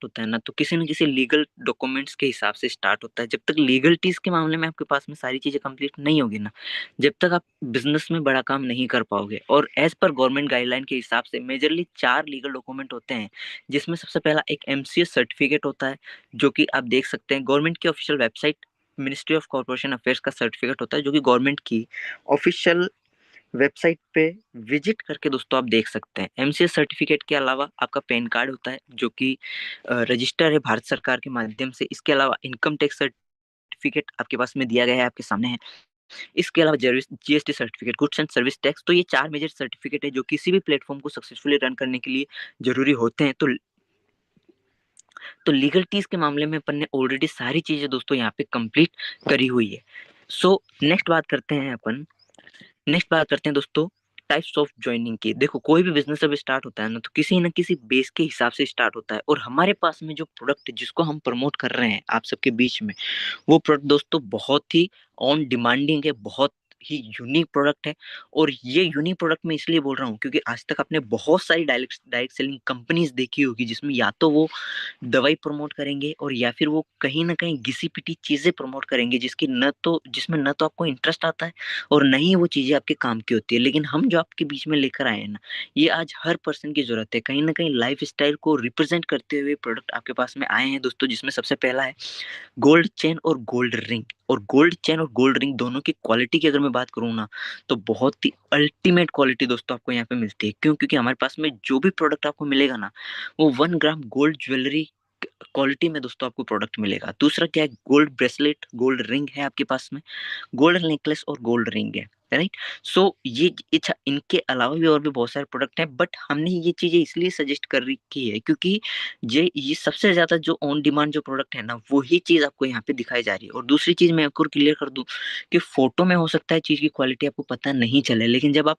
होता है ना, तो किसी न किसी लीगल डॉक्यूमेंट्स के हिसाब से स्टार्ट होता है। जब तक लीगलिटीज़ के मामले में आपके पास में सारी चीज़ें कंप्लीट नहीं होगी ना, जब तक आप बिज़नेस में बड़ा काम नहीं कर पाओगे। और एज़ पर गवर्नमेंट गाइडलाइन के हिसाब से मेजरली 4 लीगल डॉक्यूमेंट होते हैं, जिसमें सबसे पहला एक एमसीएस सर्टिफिकेट होता है, जो कि आप देख सकते हैं गवर्नमेंट की official website ministry of corporation affairs का सर्टिफिकेट होता है, जो कि गवर्नमेंट की ऑफिशियल वेबसाइट पे विजिट करके दोस्तों आप देख सकते हैं। एमसीएस सर्टिफिकेट के अलावा आपका पैन कार्ड होता है, जो कि रजिस्टर है भारत सरकार के माध्यम से। इसके अलावा इनकम टैक्स सर्टिफिकेट आपके पास में दिया गया है, आपके सामने है। इसके अलावा GST certificate, goods and service tax. तो ये 4 मेजर सर्टिफिकेट है जो किसी भी प्लेटफॉर्म को सक्सेसफुली रन करने के लिए ज़रूरी होते हैं। तो लीगलिटीज़ के मामले में अपन ने ऑलरेडी सारी चीज़ें दोस्तों यहाँ पे कंप्लीट करी हुई है। सो नेक्स्ट बात करते हैं दोस्तों टाइप्स ऑफ ज्वाइनिंग की। देखो, कोई भी बिजनेस जब स्टार्ट होता है ना, तो किसी न किसी बेस के हिसाब से स्टार्ट होता है। और हमारे पास में जो प्रोडक्ट जिसको हम प्रमोट कर रहे हैं आप सबके बीच में, वो प्रोडक्ट दोस्तों बहुत ही ऑन डिमांडिंग है, बहुत ही यूनिक प्रोडक्ट है। और ये यूनिक प्रोडक्ट मैं इसलिए बोल रहा हूँ क्योंकि आज तक आपने बहुत सारी डायरेक्ट डायरेक्ट सेलिंग कंपनीज देखी होगी, जिसमें या तो वो दवाई प्रमोट करेंगे और या फिर वो कहीं ना कहीं घिसी पिटी चीजें प्रमोट करेंगे, जिसमें न तो आपको इंटरेस्ट आता है और न ही वो चीजें आपके काम की होती है। लेकिन हम जो आपके बीच में लेकर आए हैं ना, ये आज हर पर्सन की जरूरत है। कहीं ना कहीं लाइफ स्टाइल को रिप्रेजेंट करते हुए प्रोडक्ट आपके पास में आए हैं दोस्तों, जिसमें सबसे पहला है गोल्ड चेन और गोल्ड रिंग। और गोल्ड चेन और गोल्ड रिंग दोनों की क्वालिटी की अगर मैं बात करूँ ना, तो बहुत ही अल्टीमेट क्वालिटी दोस्तों आपको यहाँ पे मिलती है। क्यों? क्योंकि हमारे पास में जो भी प्रोडक्ट आपको मिलेगा ना, वो 1 ग्राम गोल्ड ज्वेलरी क्वालिटी में दोस्तों आपको प्रोडक्ट मिलेगा। दूसरा क्या है, गोल्ड ब्रेसलेट, गोल्ड रिंग है आपके पास में, गोल्ड नेकलेस और गोल्ड रिंग है, राइट। सो ये अच्छा, इनके अलावा भी और भी बहुत सारे प्रोडक्ट हैं, बट हमने ये चीजें इसलिए सजेस्ट कर रखी है क्योंकि ये सबसे ज्यादा जो ऑन डिमांड जो प्रोडक्ट है ना, वही चीज आपको यहाँ पे दिखाई जा रही है। और दूसरी चीज मैं आपको क्लियर कर दूं कि फोटो में हो सकता है चीज की क्वालिटी आपको पता नहीं चले, लेकिन जब आप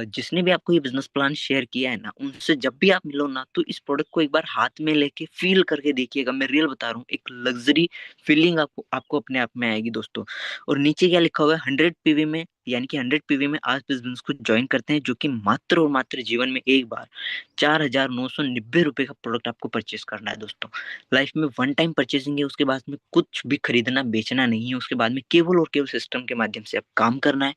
जिसने भी आपको ये बिजनेस प्लान शेयर किया है ना, उनसे जब भी आप मिलो ना, तो इस प्रोडक्ट को एक बार हाथ में लेके फील करके देखिएगा। मैं रियल बता रहा हूँ, एक लग्जरी फीलिंग आपको आपको अपने आप में आएगी दोस्तों। और नीचे क्या लिखा हुआ है, 100 पीवी में, यानी कि 100 पीवी में आज इस बिजनेस को ज्वाइन करते हैं, जो कि मात्र और मात्र जीवन में एक बार 4,990 रुपए का प्रोडक्ट आपको परचेस करना है दोस्तों। लाइफ में वन टाइम परचेसिंग है, उसके बाद में कुछ भी खरीदना बेचना नहीं है। उसके बाद में केवल और केवल सिस्टम के माध्यम से आप काम करना है,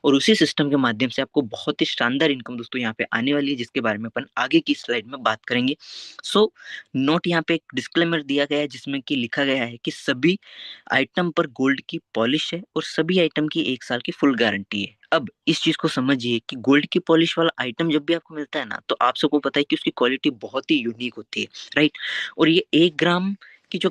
और उसी सिस्टम के माध्यम से आपको बहुत ही शानदार इनकम दोस्तों यहाँ पे आने वाली है, जिसके बारे में अपन आगे की स्लाइड में बात करेंगे। सो नोट यहाँ पे एक डिस्क्लेमर दिया गया है, जिसमें कि लिखा गया है कि सभी आइटम पर गोल्ड की पॉलिश है और सभी आइटम की 1 साल की फुल गारंटी है। अब इस चीज को समझिए कि गोल्ड की पॉलिश वाला आइटम जब भी आपको मिलता है ना, तो आप सबको पता है कि उसकी क्वालिटी बहुत ही यूनिक होती है, राइट। और ये 1 ग्राम की जो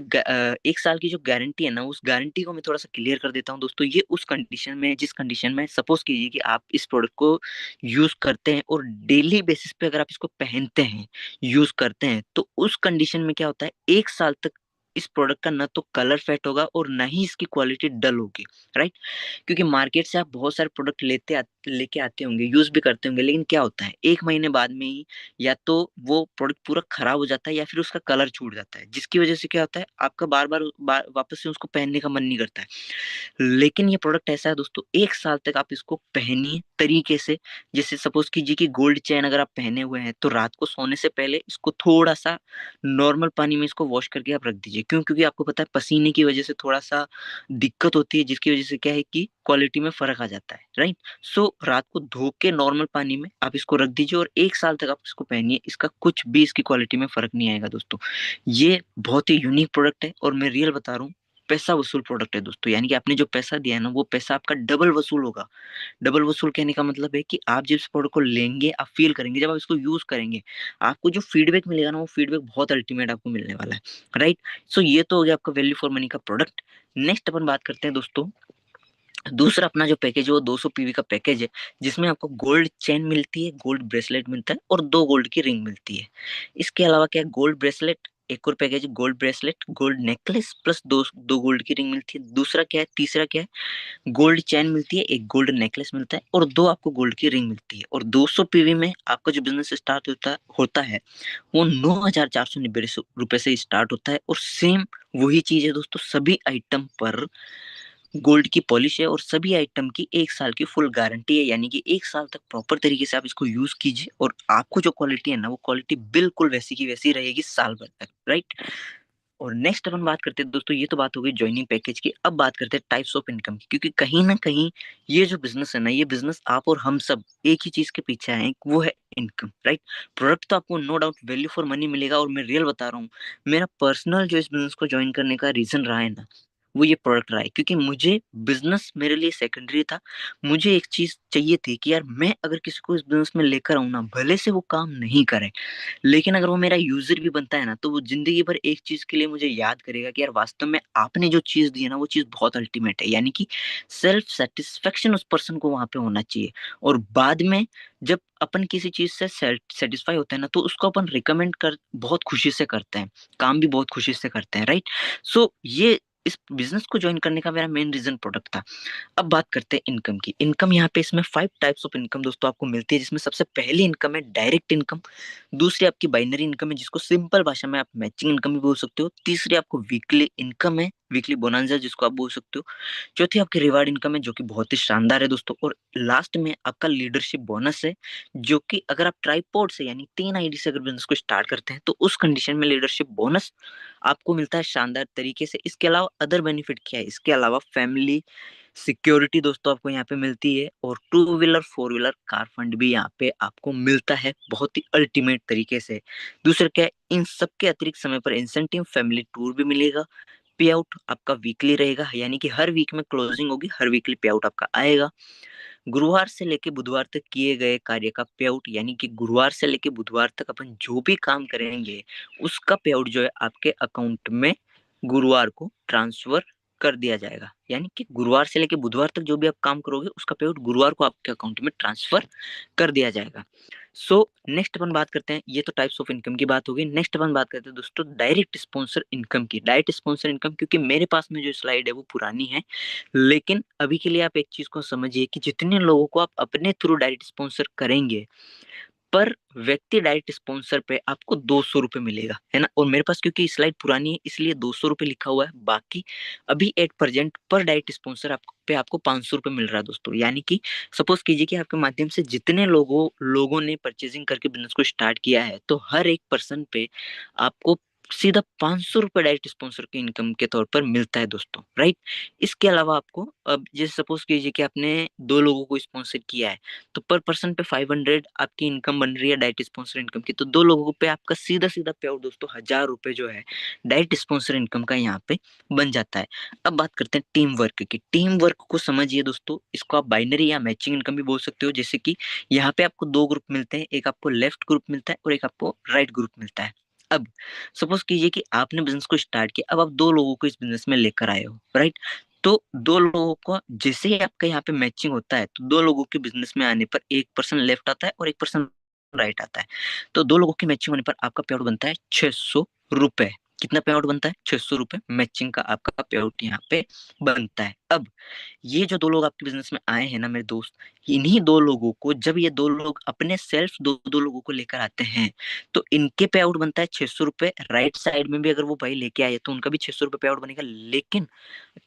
1 साल की जो गारंटी है ना, उस गारंटी को मैं थोड़ा सा क्लियर कर देता हूँ दोस्तों। ये उस कंडीशन में, जिस कंडीशन में सपोज कीजिए कि आप इस प्रोडक्ट को यूज करते हैं और डेली बेसिस पे अगर आप इसको पहनते हैं, यूज करते हैं, तो उस कंडीशन में क्या होता है, 1 साल तक इस प्रोडक्ट का ना तो कलर फेड होगा और ना ही इसकी क्वालिटी डल होगी, राइट। क्योंकि मार्केट से आप बहुत सारे प्रोडक्ट लेके आते होंगे, यूज भी करते होंगे, लेकिन क्या होता है, 1 महीने बाद में ही या तो वो प्रोडक्ट पूरा खराब हो जाता है या फिर उसका कलर छूट जाता है, जिसकी वजह से क्या होता है, आपका बार बार वापस से उसको पहनने का मन नहीं करता है। लेकिन ये प्रोडक्ट ऐसा है दोस्तों, 1 साल तक आप इसको पहनिए तरीके से। जैसे सपोज कीजिए कि गोल्ड चेन अगर आप पहने हुए हैं, तो रात को सोने से पहले इसको थोड़ा सा नॉर्मल पानी में इसको वॉश करके आप रख दीजिए। क्यों? क्योंकि आपको पता है पसीने की वजह से थोड़ा सा दिक्कत होती है, जिसकी वजह से क्या है कि क्वालिटी में फर्क आ जाता है, राइट। सो रात को धो के नॉर्मल पानी में आप इसको रख दीजिए और 1 साल तक आप इसको पहनिए। इसका कुछ भी इसकी क्वालिटी में फर्क नहीं आएगा दोस्तों। ये बहुत ही यूनिक प्रोडक्ट है और मैं रियल बता रहा हूँ, पैसा वसूल प्रोडक्ट है दोस्तों। यानी कि आपने जो पैसा दिया है ना, वो पैसा आपका डबल वसूल होगा। डबल वसूल कहने का मतलब है कि आप जिस प्रोडक्ट को लेंगे, आप फील करेंगे, जब आप इसको यूज करेंगे, आपको जो फीडबैक मिलेगा ना, वो फीडबैक बहुत अल्टीमेट आपको मिलने वाला है, राइट। सो ये तो हो गया आपका वैल्यू फॉर मनी का प्रोडक्ट। नेक्स्ट अपन बात करते हैं दोस्तों, दूसरा अपना जो पैकेज है वो 200 पीवी का पैकेज है, जिसमें आपको गोल्ड चेन मिलती है, गोल्ड ब्रेसलेट मिलता है और 2 गोल्ड की रिंग मिलती है। इसके अलावा क्या है, गोल्ड ब्रेसलेट, एक और पैकेज है gold bracelet, gold necklace plus दो दो गोल्ड की रिंग मिलती है। दूसरा क्या है, तीसरा क्या है, गोल्ड चैन मिलती है, एक गोल्ड नेकलेस मिलता है और 2 आपको गोल्ड की रिंग मिलती है। और 200 पीवी में आपका जो बिजनेस स्टार्ट होता है वो 9,490 रुपए से स्टार्ट होता है। और सेम वही चीज है दोस्तों, सभी आइटम पर गोल्ड की पॉलिश है और सभी आइटम की 1 साल की फुल गारंटी है, यानी कि 1 साल तक प्रॉपर तरीके से आप इसको यूज़ कीजिए और आपको जो क्वालिटी है ना, वो क्वालिटी बिल्कुल वैसी की वैसी रहेगी साल भर तक, राइट? और नेक्स्ट अपन बात करते हैं दोस्तों, ये तो बात हो गई जॉइनिंग पैकेज की। अब बात करते हैं टाइप्स ऑफ इनकम की, क्योंकि कहीं न कहीं ये जो बिज़नेस है ना, ये बिज़नेस आप और हम सब एक ही चीज़ के पीछे आए हैं, वो है इनकम, राइट? प्रोडक्ट तो आपको no doubt value for money मिलेगा और मैं रियल बता रहा हूँ, मेरा पर्सनल जो इस बिज़नेस को जॉइन करने का रीज़न रहा है ना, वो ये प्रोडक्ट रहा है, क्योंकि मुझे बिज़नेस मेरे लिए सेकेंडरी था। मुझे एक चीज़ चाहिए थी कि यार मैं अगर किसी को इस बिज़नेस में लेकर आऊँ ना, भले से वो काम नहीं करे, लेकिन अगर वो मेरा यूज़र भी बनता है ना, तो वो ज़िंदगी भर एक चीज़ के लिए मुझे याद करेगा कि यार वास्तव में आपने जो चीज़ दी है ना, वो चीज़ बहुत अल्टीमेट है। यानी कि सेल्फ सैटिस्फैक्शन उस पर्सन को वहाँ पे होना चाहिए और बाद में जब अपन किसी चीज़ से सैटिस्फाई होते हैं ना, तो उसको अपन रिकमेंड कर बहुत खुशी से करते हैं, काम भी बहुत खुशी से करते हैं, राइट? सो ये इस बिज़नेस को जॉइन करने का मेरा मेन रीज़न प्रोडक्ट था। अब बात करते हैं इनकम की। इनकम यहाँ पे इसमें 5 टाइप्स ऑफ इनकम दोस्तों आपको मिलती है, जिसमें सबसे पहली इनकम है डायरेक्ट इनकम, दूसरी आपकी बाइनरी इनकम है जिसको सिंपल भाषा में आप मैचिंग इनकम भी बोल सकते हो, तीसरी आपको वीकली इनकम है, वीकली बोनांजा जिसको आप बोल सकते हो, चौथी आपकी रिवार्ड इनकम है जो कि बहुत ही शानदार है दोस्तों, और लास्ट में आपका लीडरशिप बोनस है, जो कि अगर आप ट्राइपॉड से यानी 3 आईडी से अगर बिज़नेस को स्टार्ट करते हैं, तो उस कंडीशन में लीडरशिप बोनस आपको मिलता है शानदार तरीके से। इसके अलावा अदर बेनिफिट क्या है? इसके अलावा फैमिली सिक्योरिटी दोस्तों आपको यहाँ पे मिलती है और two wheeler, four wheeler car fund भी यहाँ पे आपको मिलता है बहुत ही अल्टीमेट तरीके से। दूसरा क्या है, इन सब के अतिरिक्त समय पर इंसेंटिव फैमिली टूर भी मिलेगा। पे आउट आपका वीकली रहेगा, यानी कि हर वीक में क्लोजिंग होगी, हर वीकली पे आउट आपका आएगा। गुरुवार से लेके बुधवार तक किए गए कार्य का पे आउट, यानी कि गुरुवार से लेके बुधवार तक अपन जो भी काम करेंगे, उसका पे आउट जो है आपके अकाउंट में गुरुवार को ट्रांसफर कर दिया जाएगा। यानी कि गुरुवार से लेके बुधवार तक जो भी आप काम करोगे, उसका पे आउट गुरुवार को आपके अकाउंट में ट्रांसफर कर दिया जाएगा। सो नेक्स्ट अपन बात करते हैं, ये तो टाइप्स ऑफ इनकम की बात हो गई। नेक्स्ट अपन बात करते हैं दोस्तों डायरेक्ट स्पॉन्सर इनकम की। डायरेक्ट स्पॉन्सर इनकम, क्योंकि मेरे पास में जो स्लाइड है वो पुरानी है, लेकिन अभी के लिए आप एक चीज को समझिए कि जितने लोगों को आप अपने थ्रू डायरेक्ट स्पॉन्सर करेंगे, पर व्यक्ति डायरेक्ट स्पॉन्सर पे आपको 200 रुपए मिलेगा, है ना? और मेरे पास क्योंकि स्लाइड पुरानी है इसलिए 200 रुपए लिखा हुआ है। बाकी अभी एट प्रेजेंट पर डायरेक्ट स्पॉन्सर आपको 500 रुपए मिल रहा है दोस्तों। यानी कि सपोज कीजिए कि आपके माध्यम से जितने लोगों ने परचेजिंग करके बिजनेस को स्टार्ट किया है, तो हर एक पर्सन पे आपको सीधा 500 रुपए डायरेक्ट स्पॉन्सर की इनकम के तौर पर मिलता है दोस्तों, राइट? इसके अलावा आपको अब जैसे सपोज कीजिए कि आपने 2 लोगों को स्पॉन्सर किया है, तो पर पर्सन पे 500 आपकी इनकम बन रही है डायरेक्ट स्पॉन्सर इनकम की, तो 2 लोगों पे आपका सीधा-सीधा पे आउट दोस्तों 1000 रुपए जो है डायरेक्ट स्पॉन्सर इनकम का यहाँ पे बन जाता है। अब बात करते हैं टीम वर्क की। टीम वर्क को समझिए दोस्तों, इसको आप बाइनरी या मैचिंग इनकम भी बोल सकते हो। जैसे कि यहाँ पे आपको 2 ग्रुप मिलते हैं, एक आपको लेफ्ट ग्रुप मिलता है और एक आपको राइट ग्रुप मिलता है। अब सपोज कीजिए कि आपने बिज़नेस को स्टार्ट किया, अब आप 2 लोगों को इस बिज़नेस में लेकर आए हो, राइट? तो 2 लोगों को जैसे ही आपका यहाँ पे मैचिंग होता है, तो 2 लोगों के बिज़नेस में आने पर 1 पर्सन लेफ्ट आता है और 1 पर्सन राइट आता है। तो 2 लोगों की मैचिंग होने पर आपका पे आउट बनता है ₹600। कितना पे आउट बनता है? ₹600 मैचिंग का आपका पे आउट यहाँ पे बनता है। अब ये जो 2 लोग आपके बिज़नेस में आए हैं ना मेरे दोस्त, इन्हीं 2 लोगों को जब ये 2 लोग अपने सेल्फ 2-2 लोगों को लेकर आते हैं, तो इनके पे आउट बनता है ₹600। राइट साइड में भी अगर वो भाई लेके आए, तो उनका भी ₹600 पे आउट बनेगा। लेकिन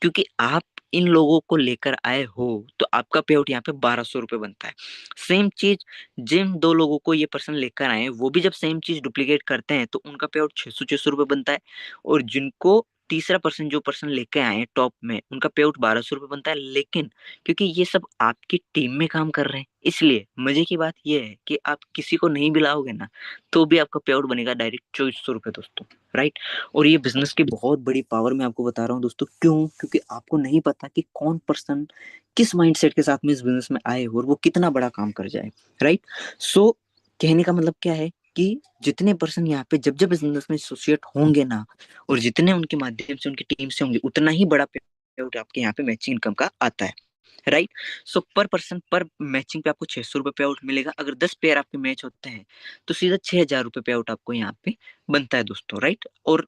क्योंकि आप इन लोगों को लेकर आए हो, तो आपका पे आउट यहाँ पे ₹1200 बनता है। सेम चीज़ जिन 2 लोगों को ये पर्सन लेकर आए हैं, वो भी जब सेम चीज़ डुप्लीकेट करते हैं, तो उनका पे आउट 600-600 बनता है और जिनको तीसरा पर्सन जो पर्सन लेके आए हैं टॉप में, उनका पे आउट ₹1200 बनता है। लेकिन क्योंकि ये सब आपकी टीम में काम कर रहे हैं, इसलिए मज़े की बात ये है कि आप किसी को नहीं बुलाओगे ना, तो भी आपका पे आउट बनेगा डायरेक्ट ₹2400 दोस्तों, राइट? और ये बिज़नेस की बहुत बड़ी पावर मैं आपको बता रहा हूँ दोस्तों, क्यों? क्योंकि आपको नहीं पता कि कौन पर्सन किस माइंडसेट के साथ में इस बिज़नेस में आए और वो कितना बड़ा काम कर जाए, राइट? सो कहने का मतलब क्या है कि जितने पर्सन यहाँ पे जब-जब इस बिज़नेस में एसोसिएट होंगे ना और जितने उनके माध्यम से उनकी टीम से होंगे, उतना ही बड़ा पे आउट आपके यहाँ पे मैचिंग इनकम का आता है, राइट? सो पर पर्सन पर मैचिंग पे आपको ₹600 पे आउट मिलेगा। अगर 10 पेयर आपके मैच होते हैं, तो सीधा ₹6000 पे आउट आपको यहाँ पे बनता है दोस्तों, राइट? और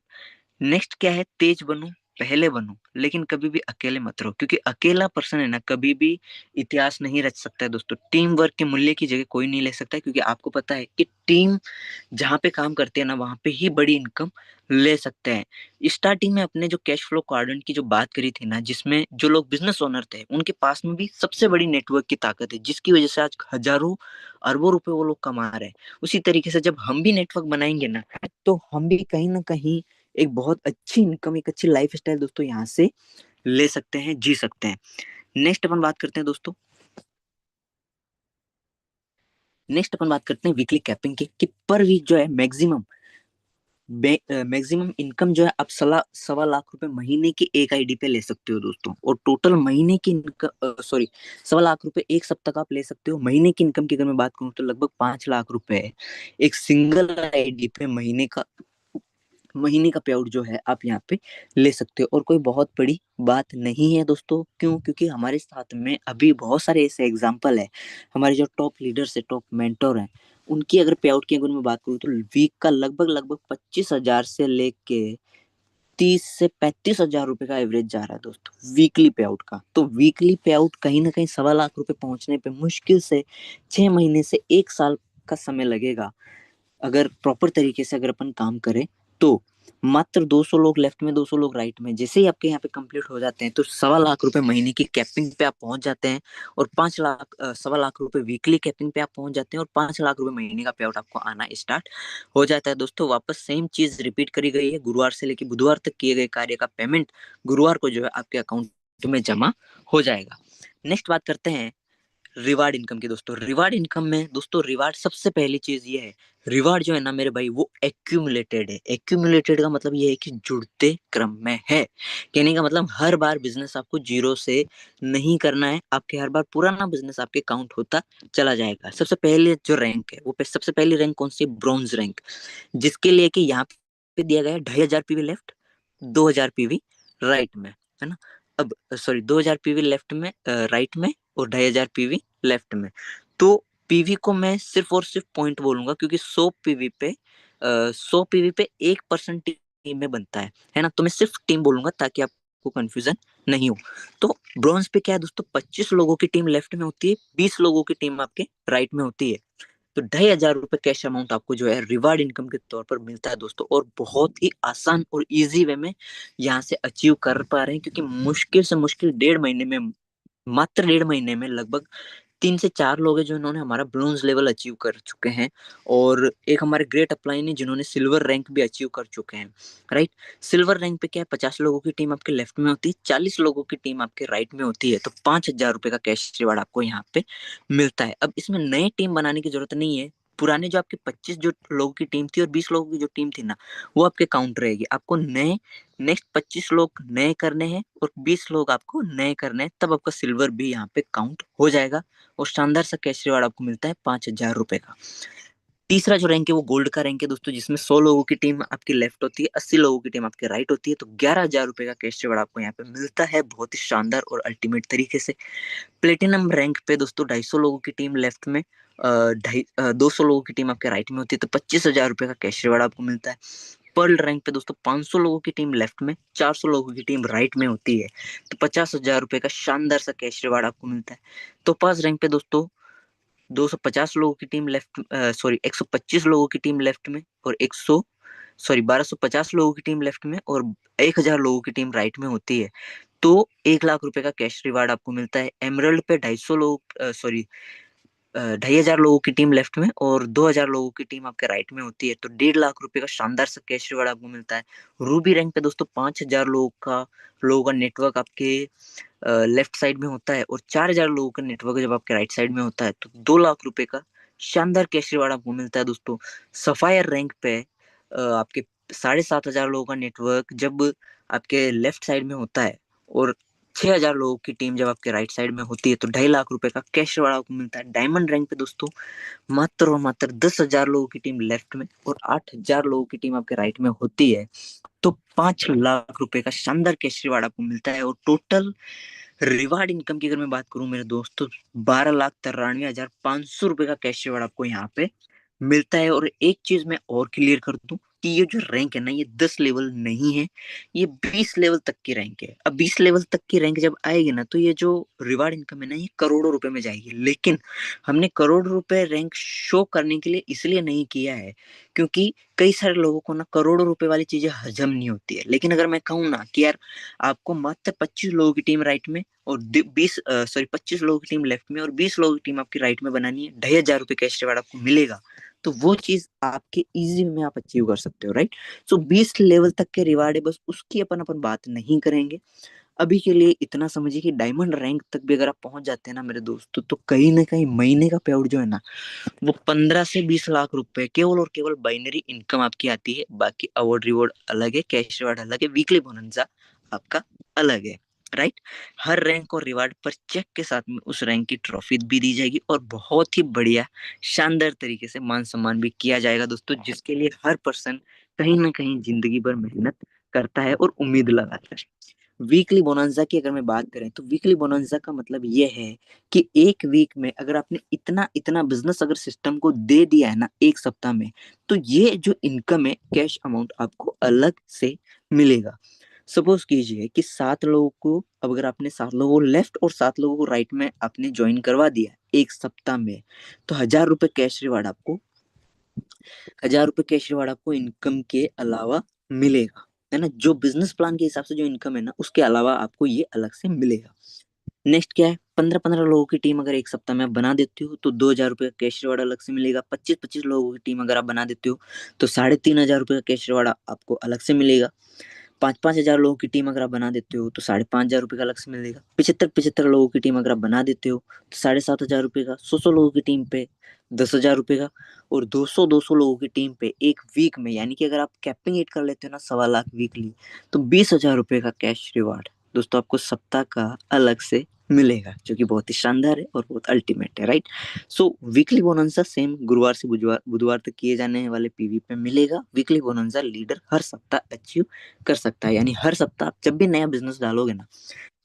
नेक्स्ट क्या है, तेज बनो पहले बनो, लेकिन कभी भी अकेले मत रहो, क्योंकि अकेला पर्सन है ना कभी भी इतिहास नहीं रच सकता है दोस्तों। टीम वर्क के मूल्य की जगह कोई नहीं ले सकता है, क्योंकि आपको पता है कि टीम जहाँ पे काम करते हैं ना वहां पे ही बड़ी इनकम ले सकते हैं। स्टार्टिंग में अपने जो कैश फ्लो क्वाड्रेंट की जो बात करी थी ना, जिसमें जो लोग बिजनेस ओनर थे उनके पास में भी सबसे बड़ी नेटवर्क की ताकत है, जिसकी वजह से आज हजारों अरबों रुपए वो लोग कमा रहे हैं। उसी तरीके से जब हम भी नेटवर्क बनाएंगे ना, तो हम भी कहीं ना कहीं एक बहुत अच्छी इनकम, एक अच्छी लाइफ स्टाइल दोस्तों यहाँ से ले सकते हैं, जी सकते हैं। नेक्स्ट अपन बात करते हैं दोस्तों, नेक्स्ट अपन बात करते हैं वीकली कैपिंग की, कि पर वीक जो है मैक्सिमम मैक्सिमम इनकम जो है आप 1.25 लाख रुपए महीने की एक आईडी पे ले सकते हो दोस्तों। और टोटल महीने की इनकम, सॉरी, 1.25 लाख रुपए एक सप्ताह का आप ले सकते हो। महीने की इनकम की अगर मैं बात करूं तो लगभग 5 लाख रुपए है एक सिंगल आईडी पे महीने का पे आउट जो है आप यहाँ पे ले सकते हो। और कोई बहुत बड़ी बात नहीं है दोस्तों। क्यों? क्योंकि हमारे साथ में अभी बहुत सारे ऐसे एग्जाम्पल है, हमारे जो टॉप लीडर्स है, टॉप मेंटोर हैं, उनकी अगर पे आउट की अगर मैं बात करूँ तो वीक का लगभग लगभग 25,000 से लेके 30 से 35 हजार रुपए का एवरेज जा रहा है दोस्तों, वीकली पे आउट का। तो वीकली पे आउट कहीं ना कहीं 1.25 लाख रुपए पहुंचने पे मुश्किल से 6 महीने से 1 साल का समय लगेगा, अगर प्रॉपर तरीके से अगर अपन काम करें तो। मात्र 200 लोग लेफ्ट में, 200 लोग राइट में, जैसे ही आपके यहाँ पे कंप्लीट हो जाते हैं तो 1.25 लाख रुपए महीने की कैपिंग पे आप पहुंच जाते हैं। और 1.25 लाख रुपए वीकली कैपिंग पे आप पहुंच जाते हैं, और 5 लाख रुपए महीने का पे आउट आपको आना स्टार्ट हो जाता है दोस्तों। वापस सेम चीज रिपीट करी गई है, गुरुवार से लेकर बुधवार तक किए गए कार्य का पेमेंट गुरुवार को जो है आपके अकाउंट में जमा हो जाएगा। नेक्स्ट बात करते हैं रिवार्ड इनकम की दोस्तों। रिवार्ड इनकम में दोस्तों, रिवार्ड सबसे पहली चीज ये है, रिवार्ड जो है ना मेरे भाई वो एक्यूमुलेटेड है। एक्यूमुलेटेड का मतलब ये है कि जुड़ते क्रम में है। कहने का मतलब हर बार बिजनेस आपको जीरो से नहीं करना है, आपके हर बार पुराना बिजनेस आपके काउंट होता चला जाएगा। सबसे पहले जो रैंक है वो सबसे पहली रैंक कौन सी? ब्रॉन्ज रैंक, जिसके लिए कि यहाँ पे दिया गया है 2,500 पीवी लेफ्ट, 2,000 पीवी राइट में, है ना। अब सॉरी, 2,000 पीवी लेफ्ट में, राइट में, और 2,500 पीवी लेफ्ट में। तो पीवी को मैं सिर्फ और सिर्फ पॉइंट बोलूंगा, क्योंकि 100 पीवी पे 1% टीम में बनता है ना। तो मैं सिर्फ टीम बोलूंगा ताकि आपको कंफ्यूजन नहीं हो। तो ब्रॉन्ज पे क्या है दोस्तों, 25 लोगों की टीम लेफ्ट में होती है, 20 लोगों की टीम आपके राइट में होती है। तो 2,500 रुपए कैश अमाउंट आपको जो है रिवार्ड इनकम के तौर पर मिलता है दोस्तों। और बहुत ही आसान और इजी वे में यहाँ से अचीव कर पा रहे हैं, क्योंकि मुश्किल से मुश्किल 1.5 महीने में, मात्र 1.5 महीने में लगभग 3 से 4 लोग हैं जो इन्होंने हमारा ब्रोंज लेवल अचीव कर चुके हैं। और एक हमारे ग्रेट अपलाइन है जिन्होंने सिल्वर रैंक भी अचीव कर चुके हैं, राइट। सिल्वर रैंक पे क्या है, 50 लोगों की टीम आपके लेफ्ट में होती है, 40 लोगों की टीम आपके राइट में होती है। तो 5,000 रुपए का कैश रिवार्ड आपको यहाँ पे मिलता है। अब इसमें नई टीम बनाने की जरूरत नहीं है। पुराने जो आपके 25 जो लोगों की टीम थी और 20 लोगों की जो टीम थी ना, वो आपके काउंट रहेगी। आपको नए नेक्स्ट 25 लोग नए करने हैं और 20 लोग आपको नए करने हैं, तब आपका सिल्वर भी यहाँ पे काउंट हो जाएगा। और शानदार सा कैश रिवार्ड आपको मिलता है 5,000 रुपए का। तीसरा जो रैंक है वो गोल्ड का रैंक है दोस्तों, जिसमें 100 लोगों की टीम आपकी लेफ्ट होती है, 80 लोगों की टीम आपके राइट होती है। तो 11,000 रुपए का कैश रिवार्ड आपको यहाँ पे मिलता है, बहुत ही शानदार और अल्टीमेट तरीके से। प्लेटिनम रैंक पे दोस्तों 250 लोगों की टीम लेफ्ट में, 200 लोगों की टीम आपके राइट में होती है, तो 25,000 रुपए का कैश रिवार्ड आपको मिलता है। पर्ल रैंक पे दोस्तों 500 लोगों की टीम लेफ्ट में, 400 लोगों की टीम राइट में होती है, तो 50,000 रुपए का शानदार सा कैश रिवार्ड आपको मिलता है। तो पास रैंक पे दोस्तों 250 लोगों की टीम लेफ्ट, सॉरी 125 लोगों की टीम लेफ्ट में, और 1250 लोगों की टीम लेफ्ट में, और 1,000 लोगों की टीम राइट में होती है। तो 1 लाख रुपए का कैश रिवार्ड आपको मिलता है। एमरल्ड पे 250 लोग, सॉरी 2,500 लोगों की टीम लेफ्ट में और 2,000 लोगों की टीम आपके राइट में होती है, तो 1.5 लाख रुपए का शानदार सा कैश रिवार्ड आपको मिलता है। रूबी रैंक पे दोस्तों 5,000 लोगों का नेटवर्क आपके लेफ्ट साइड में होता है, और 4,000 लोगों का नेटवर्क जब आपके राइट साइड में होता है, तो 2 लाख रुपए का शानदार कैश रिवार्ड आपको मिलता है दोस्तों। सफायर रैंक पे आपके 7,500 लोगों का नेटवर्क जब आपके लेफ्ट साइड में होता है, और 6,000 लोगों की टीम जब आपके राइट साइड में होती है, तो 2.5 लाख रुपए का कैश रिवार्ड आपको मिलता है। डायमंड रैंक पे दोस्तों मात्र और मात्र 10,000 लोगों की टीम लेफ्ट में और 8,000 लोगों की टीम आपके राइट में होती है, तो 5 लाख रुपए का शानदार कैश रिवार्ड आपको मिलता है। और टोटल रिवार्ड इनकम की अगर मैं बात करूं मेरे दोस्तों, 12,93,500 रुपए का कैश रिवार्ड आपको यहाँ पे मिलता है। और एक चीज मैं और क्लियर कर दूं, कि ये जो रैंक है ना, ये 10 लेवल नहीं है, ये 20 लेवल तक की रैंक है। अब 20 लेवल तक की रैंक जब आएगी ना, तो ये जो रिवार्ड इनकम है ना, ये करोड़ों रुपए में जाएगी। लेकिन हमने करोड़ों रुपए रैंक शो करने के लिए इसलिए नहीं किया है, क्योंकि कई सारे लोगों को ना करोड़ों रुपए वाली चीजें हजम नहीं होती है। लेकिन अगर मैं कहूँ ना कि यार आपको मात्र 25 लोगों की टीम राइट में और 25 लोगों की टीम लेफ्ट में और 20 लोगों की टीम आपकी राइट में बनानी है, 2,500 रुपये कैश रिवार्ड आपको मिलेगा। तो वो चीज आपके इजी में आप अचीव कर सकते हो, राइट। सो 20 लेवल तक के रिवार्ड है, बस उसकी अपन अपन बात नहीं करेंगे। अभी के लिए इतना समझिए कि डायमंड रैंक तक भी अगर आप पहुंच जाते हैं ना मेरे दोस्तों, तो कहीं ना कहीं महीने का पे आउट जो है ना, वो 15 से 20 लाख रुपए केवल और केवल बाइनरी इनकम आपकी आती है। बाकी अवार्ड रिवॉर्ड अलग है, कैश रिवार्ड अलग है, वीकली बोनंजा आपका अलग है, राइट। हर रैंक और रिवार्ड पर चेक के साथ में उस रैंक की ट्रॉफी भी दी जाएगी और बहुत ही बढ़िया शानदार तरीके से मान सम्मान भी किया जाएगा दोस्तों, जिसके लिए हर पर्सन कहीं ना कहीं जिंदगी भर मेहनत करता है और उम्मीद लगाता है। वीकली बोनांजा की अगर मैं बात करें, तो वीकली बोनांजा का मतलब ये है कि एक वीक में अगर आपने इतना इतना बिजनेस अगर सिस्टम को दे दिया है ना एक सप्ताह में, तो ये जो इनकम है कैश अमाउंट आपको अलग से मिलेगा। सपोज कीजिए कि 7 लोगों को, अब अगर आपने 7 लोगों को लेफ्ट और 7 लोगों को राइट में आपने ज्वाइन करवा दिया एक सप्ताह में, तो 1,000 रुपए कैश रिवार्ड आपको, 1,000 रुपए कैश रिवार्ड आपको इनकम के अलावा मिलेगा, है ना। जो बिजनेस प्लान के हिसाब से जो इनकम है ना, उसके अलावा आपको ये अलग से मिलेगा। नेक्स्ट क्या है, 15-15 लोगों की टीम अगर एक सप्ताह में आप बना देते हो, तो 2,000 रुपये का कैश रिवार्ड अलग से मिलेगा। 25-25 लोगों की टीम अगर आप बना देते हो, तो 3,500 रुपये का कैश रिवार्ड आपको अलग से मिलेगा। 5-5 हजार लोगों की टीम अगर आप बना देते हो, तो 5,500 रुपये का अलग से मिलेगा। 75-75 लोगों की टीम अगर आप बना देते हो, तो 7,500 रुपये का। 100-100 लोगों की टीम पे 10,000 रुपये का। और 200-200 लोगों की टीम पे एक वीक में, यानी कि अगर आप कैपिंग एड कर लेते हो ना 1.25 लाख वीकली, तो 20,000 रुपये का कैश रिवार्ड दोस्तों आपको सप्ताह का अलग से मिलेगा, जो कि बहुत ही शानदार है और बहुत अल्टीमेट है, राइट। सो वीकली बोनंसा सेम गुरुवार से बुधवार बुधवार तक किए जाने वाले पीवी पे मिलेगा। वीकली बोनंसा लीडर हर सप्ताह अचीव कर सकता है, यानी हर सप्ताह आप जब भी नया बिजनेस डालोगे ना,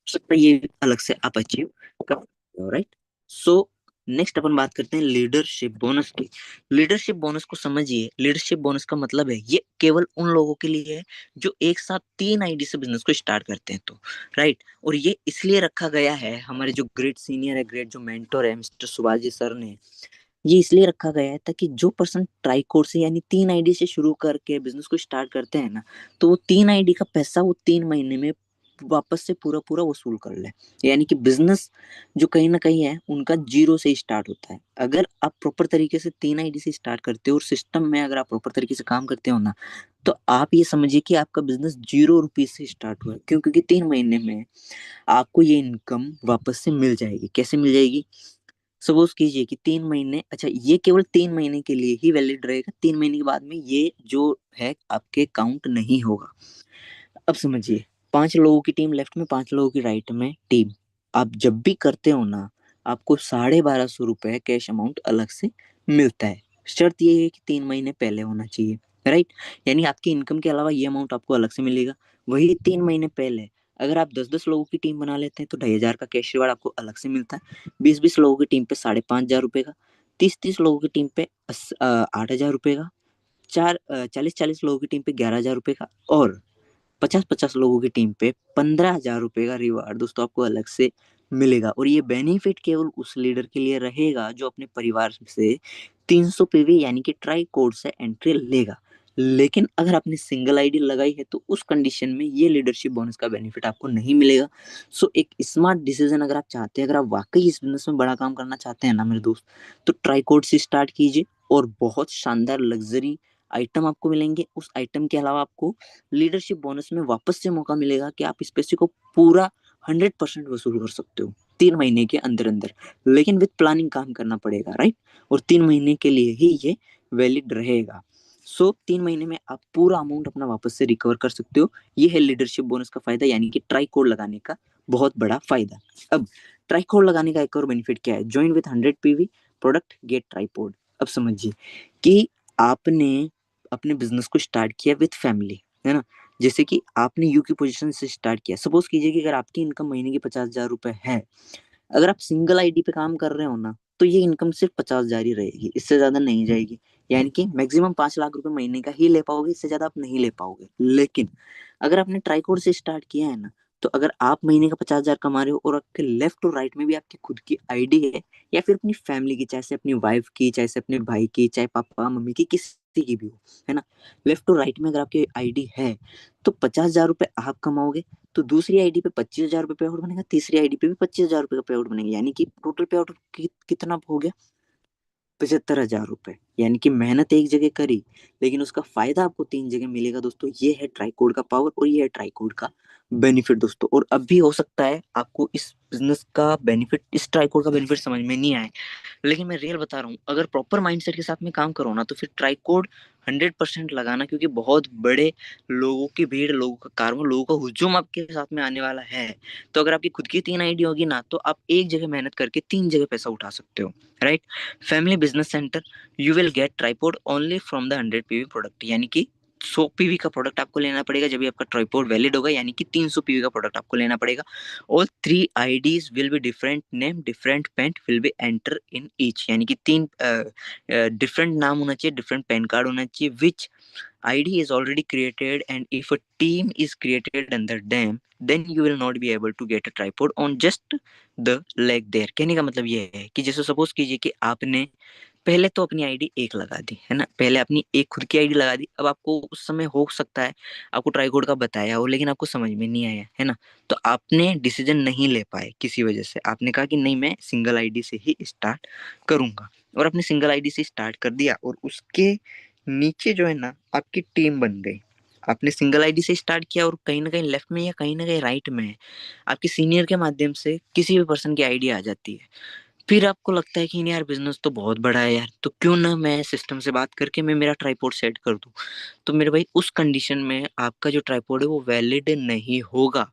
सकता है ये अलग से आप अचीव कर सकते हो, राइट। सो नेक्स्ट अपन बात करते हैं लीडरशिप बोनस की। लीडरशिप बोनस को समझिए, लीडरशिप बोनस का मतलब है ये केवल उन लोगों के लिए है जो एक साथ 3 आईडी से बिजनेस को स्टार्ट करते हैं, तो राइट। और ये इसलिए रखा गया है, हमारे जो ग्रेट सीनियर है, ग्रेट जो मेंटोर है मिस्टर सुभाष जी सर ने, ये इसलिए रखा गया है ताकि जो पर्सन ट्राई कोड से यानी 3 आईडी से शुरू करके बिजनेस को स्टार्ट करते हैं ना, तो वो 3 आईडी का पैसा वो 3 महीने में वापस से पूरा पूरा वसूल कर ले। यानी कि बिजनेस जो कहीं ना कहीं है उनका जीरो से स्टार्ट होता है। अगर आप प्रॉपर तरीके से 3 आईडी से स्टार्ट करते हो और सिस्टम में अगर आप प्रॉपर तरीके से काम करते हो ना, तो आप ये समझिए कि आपका बिजनेस 0 रुपीज से स्टार्ट हुआ है। क्यों? क्योंकि 3 महीने में आपको ये इनकम वापस से मिल जाएगी। कैसे मिल जाएगी? सपोज कीजिए कि 3 महीने, अच्छा ये केवल 3 महीने के लिए ही वैलिड रहेगा। 3 महीने के बाद में ये जो है आपके काउंट नहीं होगा। अब समझिए, 5 लोगों की टीम लेफ्ट में, 5 लोगों की राइट में टीम, आप जब भी करते हो ना, आपको 1,250 रुपए कैश अमाउंट अलग से मिलता है। शर्त ये है कि 3 महीने पहले होना चाहिए, राइट। यानी आपकी इनकम के अलावा ये अमाउंट आपको अलग से मिलेगा। वही 3 महीने पहले अगर आप 10-10 लोगों की टीम बना लेते हैं, तो 2,500 का कैश रिवार्ड आपको अलग से मिलता है। 20-20 लोगों की टीम पे 5,500 रुपए का, 30-30 लोगों की टीम पे 8,000 रुपए का, 40-40 लोगों की टीम पे 11,000 रुपए का, और 50-50 लोगों की टीम पे 15,000 रुपए का रिवार्ड दोस्तों आपको अलग से मिलेगा। और ये बेनिफिट केवल उस लीडर के लिए रहेगा जो अपने परिवार से 300 पीवी यानी कि ट्राई कोड से एंट्री लेगा। लेकिन अगर आपने सिंगल आईडी लगाई है, तो उस कंडीशन में ये लीडरशिप बोनस का बेनिफिट आपको नहीं मिलेगा। सो एक स्मार्ट डिसीजन अगर आप चाहते हैं, अगर आप वाकई इस बिजनेस में बड़ा काम करना चाहते हैं ना मेरे दोस्त, तो ट्राई कोड से स्टार्ट कीजिए और बहुत शानदार लग्जरी आइटम आपको मिलेंगे। उस आइटम के अलावा आपको लीडरशिप बोनस में वापस से मौका मिलेगा कि आप इस पैसे को पूरा 100% वसूल कर सकते हो 3 महीने के अंदर अंदर। लेकिन विद प्लानिंग काम करना पड़ेगा, राइट। और 3 महीने के लिए ही ये वैलिड रहेगा। सो 3 महीने में आप पूरा अमाउंट अपना वापस से रिकवर कर सकते हो। ये है लीडरशिप बोनस का फायदा, यानी कि ट्राई कोड लगाने का बहुत बड़ा फायदा। अब ट्राई कोड लगाने का एक और बेनिफिट क्या है? Join with 100 PV product get tripod. अब समझिए कि आपने अपने बिजनेस को स्टार्ट किया विद फैमिली, है ना। जैसे कि आपने यू की पोजीशन से स्टार्ट किया। सपोज कीजिए कि अगर आपकी इनकम महीने की 50,000 रुपए है, अगर आप सिंगल आईडी पे काम कर रहे हो ना, तो ये इनकम सिर्फ 50,000 ही रहेगी, इससे ज्यादा नहीं जाएगी। यानी कि मैक्सिमम 5 लाख रुपए महीने का ही ले पाओगे, इससे ज्यादा आप नहीं ले पाओगे। लेकिन अगर आपने ट्राइकोड से स्टार्ट किया है ना, तो अगर आप महीने का 50,000 कमा रहे हो और आपके लेफ्ट और राइट में भी आपकी खुद की आईडी है, या फिर अपनी फैमिली की, चाहे से अपनी वाइफ की, चाहे से अपने भाई की, चाहे पापा मम्मी की, किसी की भी हो, है ना, लेफ्ट और राइट में अगर आपकी आईडी है, तो 50,000 रुपए आप कमाओगे, तो दूसरी आईडी पे 25,000 रुपए पे आउट बनेगा, तीसरी आईडी पे भी 25,000 रुपए का पे आउट बनेगा, यानी कि टोटल पे आउट कितना हो गया, 75,000 रुपए। यानी कि मेहनत एक जगह करी, लेकिन उसका फायदा आपको 3 जगह मिलेगा दोस्तों। ये है ट्राइकोड का पावर और ये है ट्राइकोड का बेनिफिट दोस्तों। और अब भी हो सकता है आपको इस बिजनेस का बेनिफिट, इस ट्राइकोड का बेनिफिट समझ में नहीं आए, लेकिन मैं रियल बता रहा हूँ, अगर प्रॉपर माइंडसेट के साथ में काम करो ना, तो फिर ट्राइकोड 100% लगाना, क्योंकि बहुत बड़े लोगों की भीड़, लोगों का कारवां, लोगों का हुजूम आपके साथ में आने वाला है। तो अगर आपकी खुद की 3 आईडी होगी ना, तो आप एक जगह मेहनत करके 3 जगह पैसा उठा सकते हो, right. Family business centre, you will get tripod only from the 100 PV product, यानी कि 100 पीवी का प्रोडक्ट आपको लेना पड़ेगा जब भी आपका ट्राइपोड वैलिड होगा, यानी कि 300 पीवी का प्रोडक्ट आपको लेना पड़ेगा। All 3 IDs will be different name, different paint will be enter in each, यानी कि 3 डिफरेंट नाम होना चाहिए, डिफरेंट पैन कार्ड होना चाहिए, विच ID is already created, and if a team is created under them, then you will not be able to get a tripod on just the leg there। कहने का मतलब ये है कि जैसे सपोज कीजिए कि आपने पहले तो अपनी आईडी एक लगा दी है ना, पहले अपनी एक खुद की आईडी लगा दी, अब आपको उस समय हो सकता है आपको ट्राइकोड का बताया हो, लेकिन आपको समझ में नहीं आया है ना, तो आपने डिसीजन नहीं ले पाए किसी वजह से, आपने कहा कि नहीं मैं सिंगल आईडी से ही स्टार्ट करूंगा, और अपने सिंगल आईडी से स्टार्ट कर दिया, और उसके नीचे जो है ना आपकी टीम बन गई। आपने सिंगल आईडी से स्टार्ट किया और कहीं ना कहीं लेफ्ट में या कहीं ना कहीं राइट में आपके सीनियर के माध्यम से किसी भी पर्सन की आईडी आ जाती है। फिर आपको लगता है कि नहीं यार, बिजनेस तो बहुत बड़ा है यार, तो क्यों ना मैं सिस्टम से बात करके मैं मेरा ट्राइपॉड सेट कर दूं। तो मेरे भाई उस कंडीशन में आपका जो ट्राइपॉड है वो वैलिड नहीं होगा।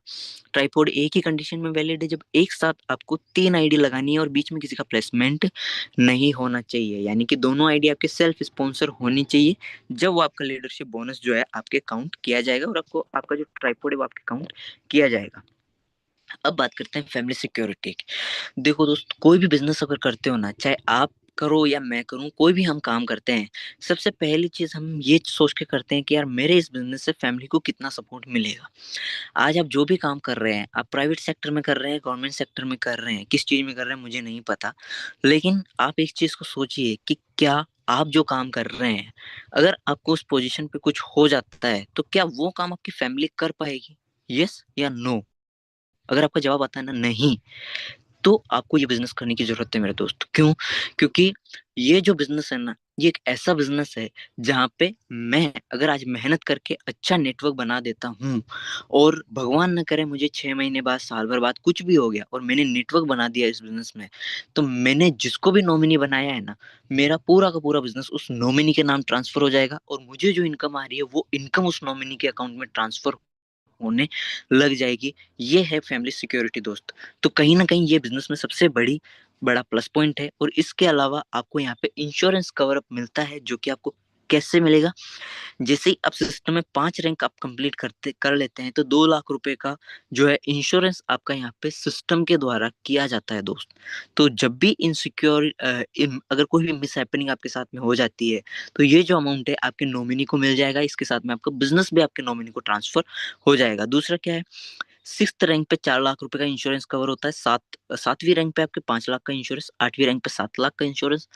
ट्राइपॉड एक ही कंडीशन में वैलिड है, जब एक साथ आपको 3 आईडी लगानी है और बीच में किसी का प्लेसमेंट नहीं होना चाहिए, यानी कि दोनों आईडी आपके सेल्फ स्पॉन्सर होनी चाहिए। जब वो आपका लीडरशिप बोनस जो है आपके काउंट किया जाएगा, और आपको आपका जो ट्राइपॉड है वो आपके काउंट किया जाएगा। अब बात करते हैं फैमिली सिक्योरिटी की। देखो दोस्त, कोई भी बिजनेस अगर करते हो ना, चाहे आप करो या मैं करूं, कोई भी हम काम करते हैं, सबसे पहली चीज हम ये सोच के करते हैं कि यार मेरे इस बिजनेस से फैमिली को कितना सपोर्ट मिलेगा। आज आप जो भी काम कर रहे हैं, आप प्राइवेट सेक्टर में कर रहे हैं, गवर्नमेंट सेक्टर में कर रहे हैं, किस चीज में कर रहे हैं मुझे नहीं पता, लेकिन आप एक चीज को सोचिए कि क्या आप जो काम कर रहे हैं, अगर आपको उस पोजीशन पे कुछ हो जाता है, तो क्या वो काम आपकी फैमिली कर पाएगी, यस या नो। अगर आपका जवाब आता है ना नहीं, तो आपको ये बिजनेस करने की जरूरत है मेरे दोस्त। क्यों? क्योंकि ये जो बिजनेस है ना, ये एक ऐसा बिजनेस है जहाँ पे मैं अगर आज मेहनत करके अच्छा नेटवर्क बना देता हूँ, और भगवान न करे मुझे 6 महीने बाद, साल भर बाद कुछ भी हो गया और मैंने नेटवर्क बना दिया इस बिजनेस में, तो मैंने जिसको भी नॉमिनी बनाया है ना, मेरा पूरा का पूरा बिजनेस उस नॉमिनी के नाम ट्रांसफर हो जाएगा, और मुझे जो इनकम आ रही है वो इनकम उस नॉमिनी के अकाउंट में ट्रांसफर होने लग जाएगी। ये है फैमिली सिक्योरिटी दोस्त। तो कहीं ना कहीं ये बिजनेस में सबसे बड़ा प्लस पॉइंट है। और इसके अलावा आपको यहाँ पे इंश्योरेंस कवर अप मिलता है, जो कि आपको कैसे मिलेगा, जैसे ही आप सिस्टम में 5 रैंक आप कंप्लीट कर लेते हैं, तो 2 लाख रुपए का जो है इंश्योरेंस आपका यहाँ पे सिस्टम के द्वारा किया जाता है दोस्त। तो जब भी इनसिक्योर अगर कोई भी मिस हैपनिंग आपके साथ में हो जाती है, तो ये जो अमाउंट है आपके नॉमिनी को मिल जाएगा, इसके साथ में आपका बिजनेस भी आपके नॉमिनी को ट्रांसफर हो जाएगा। दूसरा क्या है, 6th रैंक पे 4 लाख रुपए का इंश्योरेंस कवर होता है, 7वीं रैंक पे आपके 5 लाख का इंश्योरेंस, 8वीं रैंक पे 7 लाख का इंश्योरेंस,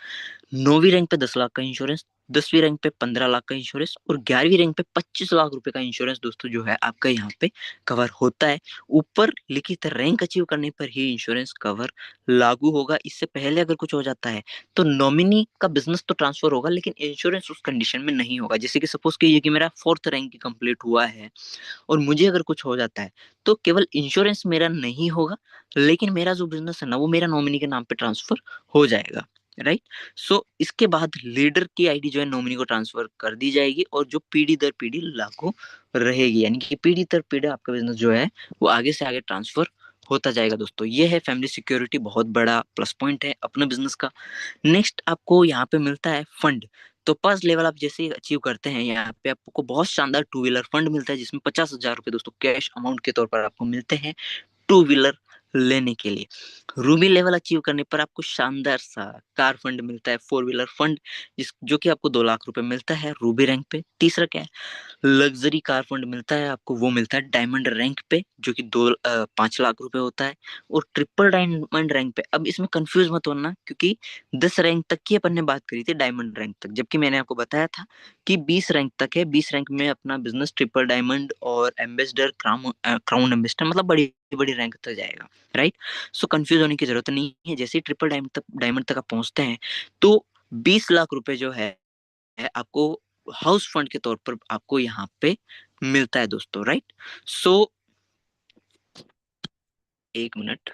9वीं रैंक पे 10 लाख का इंश्योरेंस, 10वीं रैंक पे 15 लाख का इंश्योरेंस, और 11वीं रैंक पे 25 लाख रुपए का इंश्योरेंस दोस्तों जो है आपका यहाँ पे कवर होता है। ऊपर लिखित रैंक अचीव करने पर ही इंश्योरेंस कवर लागू होगा। इससे पहले अगर कुछ हो जाता है तो नॉमिनी का बिजनेस तो ट्रांसफर होगा, लेकिन इंश्योरेंस उस कंडीशन में नहीं होगा। जैसे कि सपोज कीजिए कि मेरा 4th रैंक कंप्लीट हुआ है और मुझे अगर कुछ हो जाता है, तो केवल इंश्योरेंस मेरा नहीं होगा, लेकिन मेरा जो बिजनेस है ना वो मेरा नॉमिनी के नाम पे ट्रांसफर हो जाएगा, राइट। सो इसके बाद लीडर की आईडी जो है नॉमिनी को ट्रांसफर कर दी जाएगी, और जो पीढ़ी दर पीढ़ी लागू रहेगी, यानी कि पीढ़ी दर पीढ़ी आपका बिजनेस जो है वो आगे से आगे ट्रांसफर होता जाएगा दोस्तों। ये है फैमिली सिक्योरिटी, बहुत बड़ा प्लस पॉइंट है अपने बिजनेस का। नेक्स्ट आपको यहाँ पे मिलता है फंड। तो फर्स्ट लेवल आप जैसे ही अचीव करते हैं, यहाँ पे आपको बहुत शानदार 2 व्हीलर फंड मिलता है, जिसमें 50,000 रुपए दोस्तों कैश अमाउंट के तौर पर आपको मिलते हैं। 2 व्हीलर लेने के लिए। रूबी लेवल अचीव करने पर आपको शानदार सा कार फंड मिलता है, 4 व्हीलर फंड जो कि आपको 2 लाख रुपए मिलता है रूबी रैंक पे। तीसरा क्या है, लग्जरी कार फंड मिलता है आपको, वो मिलता है डायमंड रैंक पे, जो कि 5 लाख रुपए होता है। और ट्रिपल डायमंड रैंक पे, अब इसमें कंफ्यूज मत होना, क्योंकि 10 रैंक तक की अपन ने बात करी थी डायमंड रैंक तक, जबकि मैंने आपको बताया था कि 20 रैंक तक है। 20 रैंक में अपना बिजनेस ट्रिपल डायमंड और एम्बेसडर, क्राउन एम्बेसडर, मतलब बड़ी बड़ी रैंक तक जाएगा, राइट। सो कंफ्यूज होने की जरूरत नहीं है। जैसे ही ट्रिपल डायमंड तक आप पहुंचते हैं, तो 20 लाख रुपए जो है आपको हाउस फंड के तौर पर आपको यहाँ पे मिलता है दोस्तों, राइट। सो एक मिनट।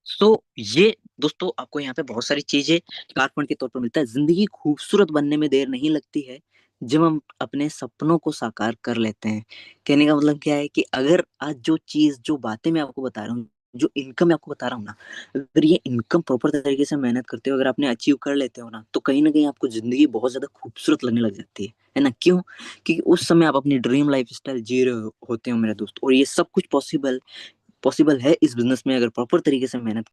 सो ये दोस्तों आपको यहाँ पे बहुत सारी चीजें कार फंड के तौर पर मिलता है। जिंदगी खूबसूरत बनने में देर नहीं लगती है जब हम अपने सपनों को साकार कर लेते हैं। कहने का मतलब क्या है कि अगर आज जो चीज, जो बातें मैं आपको बता रहा हूँ, जो इनकम मैं आपको बता रहा हूँ ना, अगर ये इनकम प्रॉपर तरीके से मेहनत करते हो, अगर आपने अचीव कर लेते हो ना कहीं आपको जिंदगी बहुत ज्यादा खूबसूरत लगने लग जाती है ना। क्यों? क्योंकि उस समय आप अपनी ड्रीम लाइफ स्टाइल जी रहे होते हो मेरे दोस्त। और ये सब कुछ पॉसिबल पॉसिबल है इस बिजनेस में, अगर प्रॉपर तरीके से मेहनत